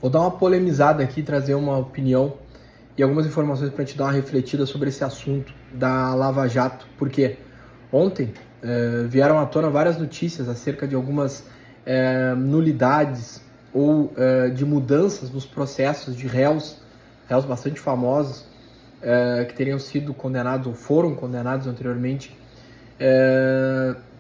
Vou dar uma polemizada aqui, trazer uma opinião e algumas informações para te dar uma refletida sobre esse assunto da Lava Jato, porque ontem vieram à tona várias notícias acerca de algumas nulidades ou de mudanças nos processos de réus bastante famosos que teriam sido condenados ou foram condenados anteriormente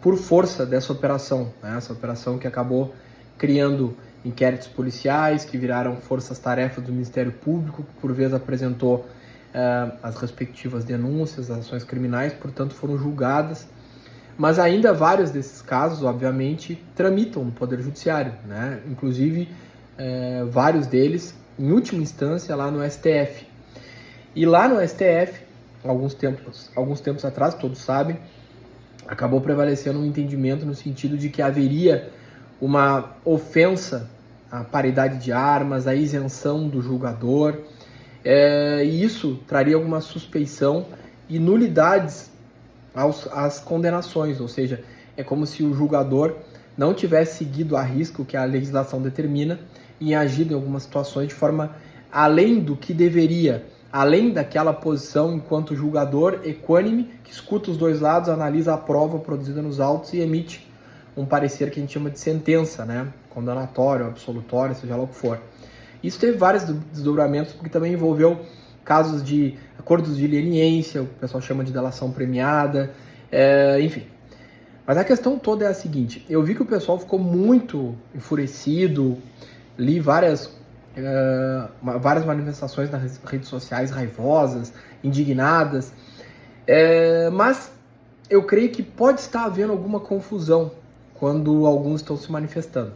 por força dessa operação, né? Essa operação que acabou criando inquéritos policiais que viraram forças-tarefas do Ministério Público, que por vezes apresentou as respectivas denúncias, as ações criminais, portanto foram julgadas. Mas ainda vários desses casos, obviamente, tramitam no Poder Judiciário, né? Inclusive vários deles, em última instância, lá no STF. E lá no STF, alguns tempos atrás, todos sabem, acabou prevalecendo um entendimento no sentido de que haveria uma ofensa à paridade de armas, à isenção do julgador, e isso traria alguma suspeição e nulidades às condenações, ou seja, é como se o julgador não tivesse seguido à risca o que a legislação determina e agido em algumas situações de forma além do que deveria, além daquela posição enquanto julgador equânime que escuta os dois lados, analisa a prova produzida nos autos e emite um parecer que a gente chama de sentença, né? Condenatório, absolutório, seja lá o que for. Isso teve vários desdobramentos, porque também envolveu casos de acordos de leniência, o pessoal chama de delação premiada, enfim. Mas a questão toda é a seguinte: eu vi que o pessoal ficou muito enfurecido, li várias manifestações nas redes sociais raivosas, indignadas, mas eu creio que pode estar havendo alguma confusão quando alguns estão se manifestando.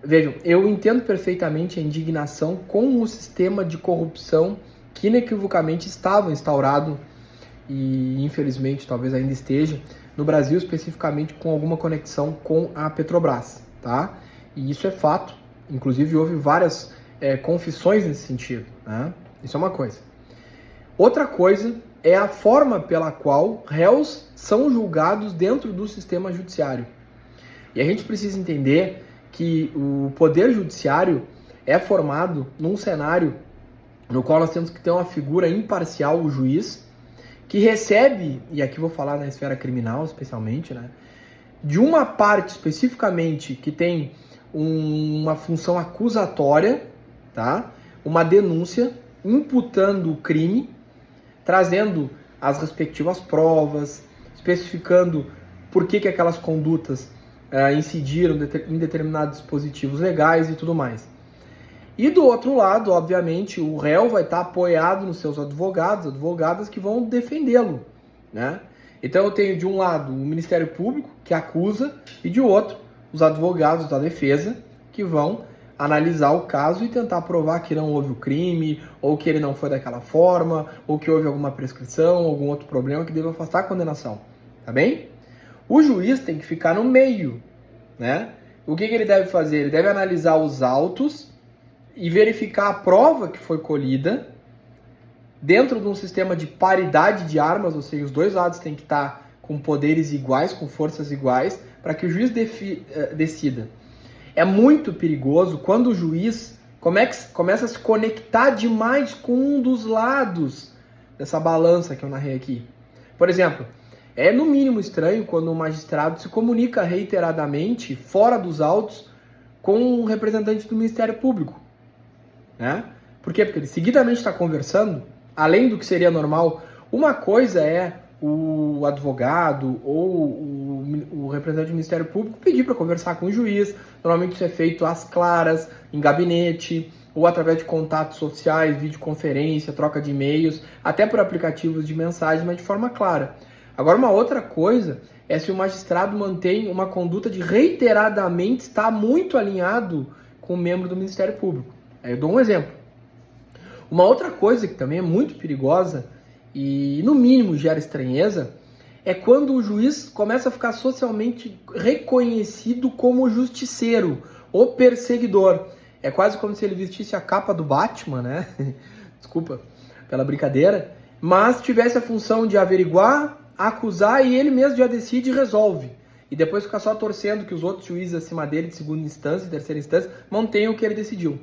Vejam, eu entendo perfeitamente a indignação com o sistema de corrupção que inequivocamente estava instaurado e infelizmente talvez ainda esteja no Brasil, especificamente com alguma conexão com a Petrobras, tá? E isso é fato, inclusive houve várias confissões nesse sentido, né? Isso é uma coisa. Outra coisa é a forma pela qual réus são julgados dentro do sistema judiciário. E a gente precisa entender que o Poder Judiciário é formado num cenário no qual nós temos que ter uma figura imparcial, o juiz, que recebe, e aqui vou falar na esfera criminal especialmente, né, de uma parte especificamente que tem uma função acusatória, tá, uma denúncia, imputando o crime, trazendo as respectivas provas, especificando por que aquelas condutas incidiram em determinados dispositivos legais e tudo mais. E do outro lado, obviamente, o réu vai estar apoiado nos seus advogadas que vão defendê-lo, né? Então eu tenho de um lado o Ministério Público, que acusa, e de outro os advogados da defesa, que vão analisar o caso e tentar provar que não houve o crime, ou que ele não foi daquela forma, ou que houve alguma prescrição, algum outro problema que deva afastar a condenação, tá bem? O juiz tem que ficar no meio, né? O que ele deve fazer? Ele deve analisar os autos e verificar a prova que foi colhida dentro de um sistema de paridade de armas, ou seja, os dois lados têm que estar com poderes iguais, com forças iguais, para que o juiz decida. É muito perigoso quando o juiz começa a se conectar demais com um dos lados dessa balança que eu narrei aqui. Por exemplo, é no mínimo estranho quando um magistrado se comunica reiteradamente, fora dos autos, com um representante do Ministério Público, né? Por quê? Porque ele seguidamente está conversando, além do que seria normal. Uma coisa é o advogado ou o representante do Ministério Público pedir para conversar com o juiz. Normalmente isso é feito às claras, em gabinete, ou através de contatos sociais, videoconferência, troca de e-mails, até por aplicativos de mensagem, mas de forma clara. Agora, uma outra coisa é se o magistrado mantém uma conduta de reiteradamente estar muito alinhado com o membro do Ministério Público. Aí eu dou um exemplo. Uma outra coisa que também é muito perigosa e, no mínimo, gera estranheza é quando o juiz começa a ficar socialmente reconhecido como justiceiro, ou perseguidor. É quase como se ele vestisse a capa do Batman, né? Desculpa pela brincadeira, mas tivesse a função de averiguar, acusar e ele mesmo já decide e resolve. E depois fica só torcendo que os outros juízes acima dele, de segunda instância e terceira instância, mantenham o que ele decidiu.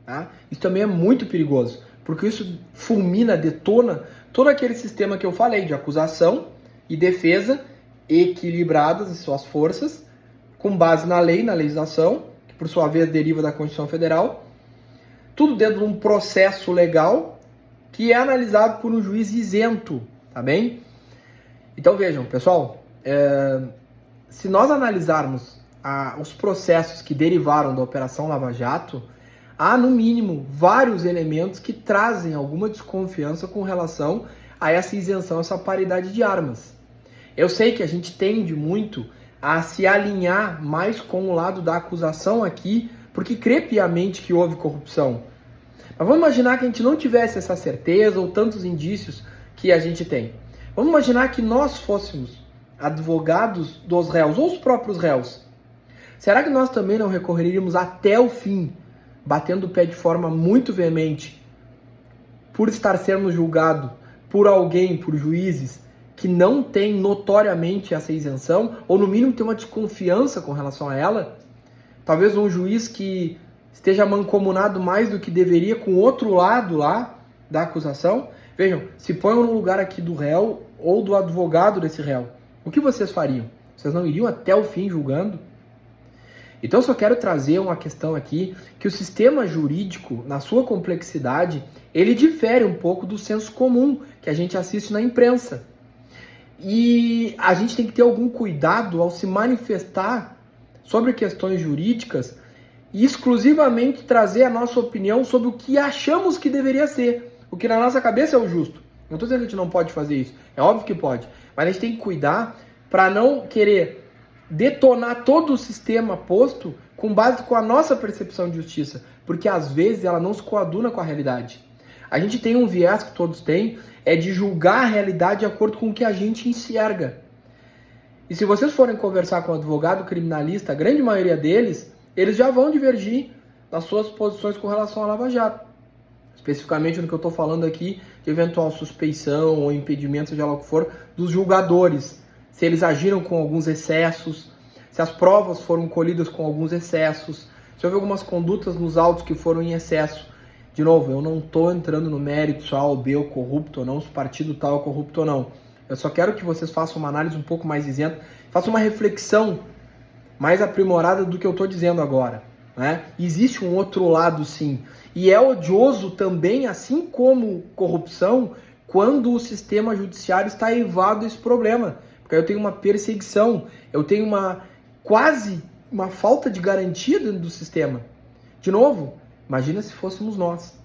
Tá? Isso também é muito perigoso, porque isso fulmina, detona todo aquele sistema que eu falei de acusação e defesa equilibradas em suas forças, com base na lei, na legislação, que por sua vez deriva da Constituição Federal, tudo dentro de um processo legal que é analisado por um juiz isento, tá bem? Então vejam, pessoal, se nós analisarmos os processos que derivaram da Operação Lava Jato, há no mínimo vários elementos que trazem alguma desconfiança com relação a essa isenção, essa paridade de armas. Eu sei que a gente tende muito a se alinhar mais com o lado da acusação aqui, porque crê piamente que houve corrupção. Mas vamos imaginar que a gente não tivesse essa certeza ou tantos indícios que a gente tem. Vamos imaginar que nós fôssemos advogados dos réus ou os próprios réus. Será que nós também não recorreríamos até o fim, batendo o pé de forma muito veemente, por estar sendo julgado por alguém, por juízes, que não tem notoriamente essa isenção, ou no mínimo tem uma desconfiança com relação a ela? Talvez um juiz que esteja mancomunado mais do que deveria com o outro lado lá da acusação. Vejam, se ponham no lugar aqui do réu ou do advogado desse réu. O que vocês fariam? Vocês não iriam até o fim julgando? Então eu só quero trazer uma questão aqui, que o sistema jurídico, na sua complexidade, ele difere um pouco do senso comum que a gente assiste na imprensa. E a gente tem que ter algum cuidado ao se manifestar sobre questões jurídicas e exclusivamente trazer a nossa opinião sobre o que achamos que deveria ser, o que na nossa cabeça é o justo. Não estou dizendo que a gente não pode fazer isso, é óbvio que pode, mas a gente tem que cuidar para não querer detonar todo o sistema posto com base com a nossa percepção de justiça, porque às vezes ela não se coaduna com a realidade. A gente tem um viés que todos têm, é de julgar a realidade de acordo com o que a gente enxerga. E se vocês forem conversar com um advogado criminalista, a grande maioria deles, eles já vão divergir nas suas posições com relação à Lava Jato. Especificamente no que eu estou falando aqui, de eventual suspeição ou impedimento, seja lá o que for, dos julgadores. Se eles agiram com alguns excessos, se as provas foram colhidas com alguns excessos, se houve algumas condutas nos autos que foram em excesso. De novo, eu não estou entrando no mérito se A ou B é corrupto ou não, se o partido tal é corrupto ou não. Eu só quero que vocês façam uma análise um pouco mais isenta, façam uma reflexão mais aprimorada do que eu estou dizendo agora. Né? Existe um outro lado, sim. E é odioso também, assim como corrupção, quando o sistema judiciário está evado esse problema. Porque eu tenho uma perseguição, eu tenho quase uma falta de garantia dentro do sistema. De novo, imagina se fôssemos nós.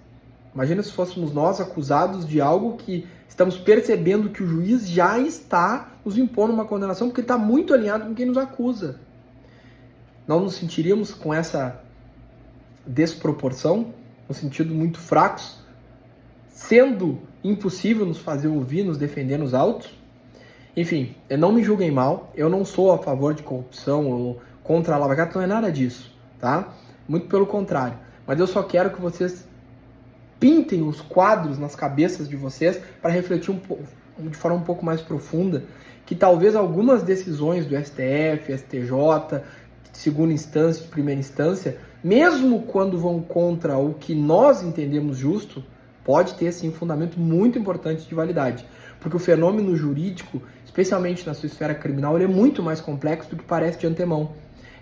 Imagina se fôssemos nós acusados de algo que estamos percebendo que o juiz já está nos impondo uma condenação, porque ele está muito alinhado com quem nos acusa. Não nos sentiríamos com essa desproporção, no sentido muito fracos, sendo impossível nos fazer ouvir, nos defender nos autos? Enfim, não me julguem mal, eu não sou a favor de corrupção ou contra a Lava Jato, não é nada disso, tá? Muito pelo contrário. Mas eu só quero que vocês pintem os quadros nas cabeças de vocês para refletir de forma um pouco mais profunda que talvez algumas decisões do STF, STJ, de segunda instância, de primeira instância, mesmo quando vão contra o que nós entendemos justo, pode ter sim um fundamento muito importante de validade. Porque o fenômeno jurídico, especialmente na sua esfera criminal, ele é muito mais complexo do que parece de antemão.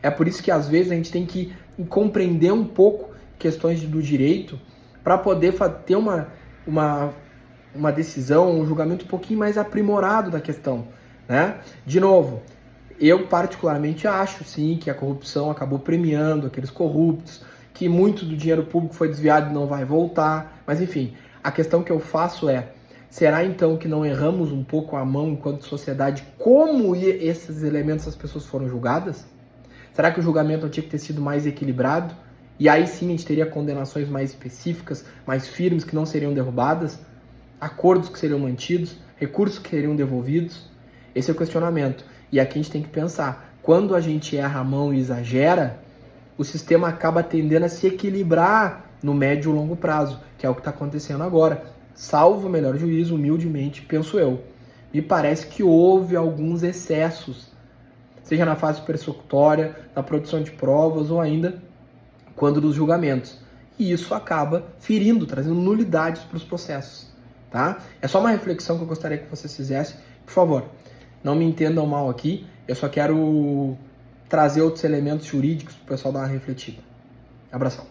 É por isso que às vezes a gente tem que compreender um pouco questões do direito para poder ter uma decisão, um julgamento um pouquinho mais aprimorado da questão. Né? De novo, eu particularmente acho sim que a corrupção acabou premiando aqueles corruptos, que muito do dinheiro público foi desviado e não vai voltar, mas enfim, a questão que eu faço é, será então que não erramos um pouco a mão enquanto sociedade como esses elementos, as pessoas foram julgadas? Será que o julgamento não tinha que ter sido mais equilibrado? E aí sim a gente teria condenações mais específicas, mais firmes, que não seriam derrubadas? Acordos que seriam mantidos? Recursos que seriam devolvidos? Esse é o questionamento. E aqui a gente tem que pensar, quando a gente erra a mão e exagera, o sistema acaba tendendo a se equilibrar no médio e longo prazo, que é o que está acontecendo agora. Salvo o melhor juízo, humildemente, penso eu. Me parece que houve alguns excessos, seja na fase persecutória, na produção de provas ou ainda quando dos julgamentos. e isso acaba ferindo, trazendo nulidades para os processos, tá? É só uma reflexão que eu gostaria que vocês fizessem. Por favor, não me entendam mal aqui, eu só quero trazer outros elementos jurídicos para o pessoal dar uma refletida. Abração.